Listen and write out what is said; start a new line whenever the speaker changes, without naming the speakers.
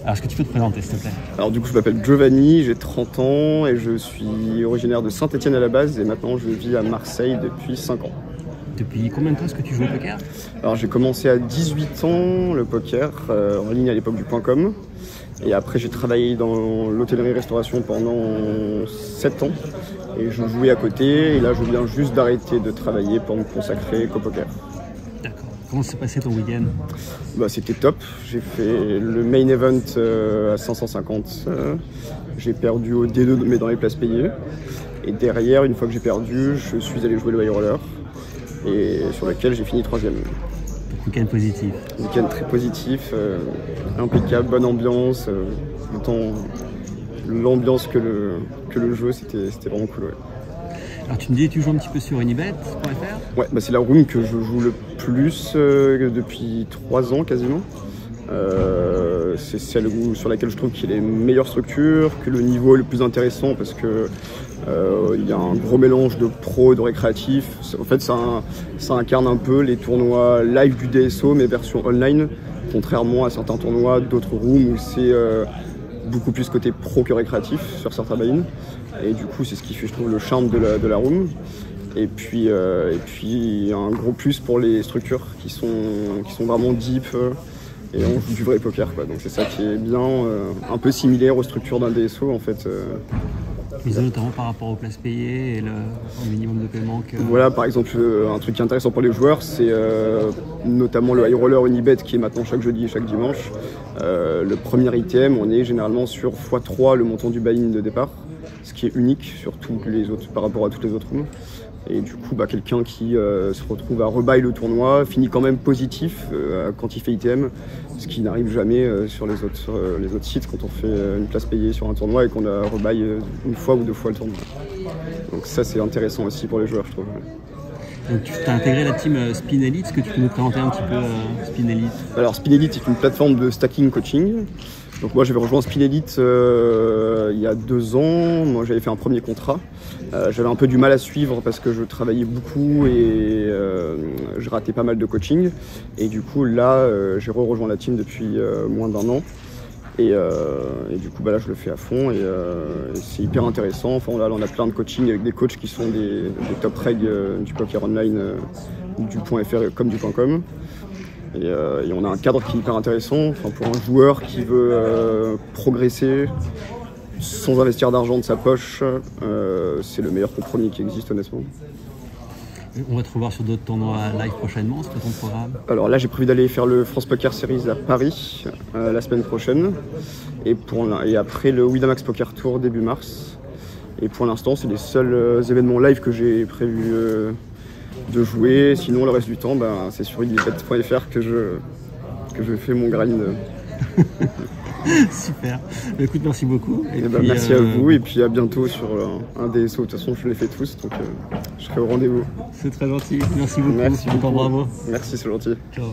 Alors, est-ce que tu peux te présenter, s'il te plaît?
Alors du coup, je m'appelle Giovanni, j'ai 30 ans et je suis originaire de Saint-Étienne à la base et maintenant je vis à Marseille depuis 5 ans.
Depuis combien de temps est-ce que tu joues au poker?
Alors j'ai commencé à 18 ans le poker en ligne à l'époque du .com et après j'ai travaillé dans l'hôtellerie-restauration pendant 7 ans et je jouais à côté et là je viens juste d'arrêter de travailler pour me consacrer qu'au poker.
D'accord. Comment s'est passé ton week-end?
Bah, c'était top, j'ai fait le main event à 550, j'ai perdu au D2 mais dans les places payées et derrière une fois que j'ai perdu je suis allé jouer le high roller et sur lequel j'ai fini 3e.
Week-end positif.
Week-end très positif, impeccable, bonne ambiance, autant l'ambiance que le jeu, c'était vraiment cool. Ouais.
Alors tu me dis que tu joues un petit peu sur unibet.fr?
Ouais, bah c'est la room que je joue le plus depuis 3 ans quasiment. C'est celle sur laquelle je trouve qu'il y a les meilleures structures, que le niveau est le plus intéressant parce que il y a un gros mélange de pro et de récréatif. En fait, ça incarne un peu les tournois live du DSO mais version online, contrairement à certains tournois d'autres rooms où c'est beaucoup plus côté pro que récréatif sur certains buy-in. Et du coup, c'est ce qui fait, je trouve, le charme de la room. Et puis un gros plus pour les structures qui sont vraiment deep et on joue du vrai poker, quoi. Donc c'est ça qui est bien, un peu similaire aux structures d'un DSO en fait.
Mais notamment par rapport aux places payées et le minimum de paiement que...
Voilà, par exemple, un truc qui est intéressant pour les joueurs, c'est notamment le high roller Unibet qui est maintenant chaque jeudi et chaque dimanche. Le premier item, on est généralement sur x3 le montant du buy-in de départ, ce qui est unique sur toutes les autres, par rapport à toutes les autres rooms. Et du coup, bah, quelqu'un qui se retrouve à rebuy le tournoi finit quand même positif quand il fait ITM, ce qui n'arrive jamais sur les autres sites quand on fait une place payée sur un tournoi et qu'on a rebuy une fois ou 2 fois le tournoi. Donc ça, c'est intéressant aussi pour les joueurs, je trouve.
Donc tu as intégré la team Spin Elite, est-ce que tu peux nous présenter un petit peu Spin Elite?
Alors Spin Elite est une plateforme de stacking coaching. Donc moi j'avais rejoint Spin Elite il y a 2 ans, moi j'avais fait un premier contrat. J'avais un peu du mal à suivre parce que je travaillais beaucoup et je ratais pas mal de coaching. Et du coup là j'ai rejoint la team depuis moins d'1 an. Et du coup bah là je le fais à fond et c'est hyper intéressant. Enfin là on a plein de coaching avec des coachs qui sont des top reg du poker online du .fr comme du .com. Et on a un cadre qui est hyper intéressant pour un joueur qui veut progresser sans investir d'argent de sa poche. C'est le meilleur compromis qui existe honnêtement.
On va te revoir sur d'autres tournois live prochainement, c'est quoi ton programme?
Alors là j'ai prévu d'aller faire le France Poker Series à Paris la semaine prochaine et après le Winamax Poker Tour début mars. Et pour l'instant c'est les seuls événements live que j'ai prévu de jouer, sinon le reste du temps c'est sur unibet.fr que je fais mon grind.
Super, écoute merci beaucoup.
Et puis, merci à vous et puis à bientôt sur un DSO, de toute façon je les fais tous donc je serai au rendez-vous.
C'est très gentil, merci beaucoup,
Merci beaucoup.
Bravo.
Merci, c'est gentil.
Ciao.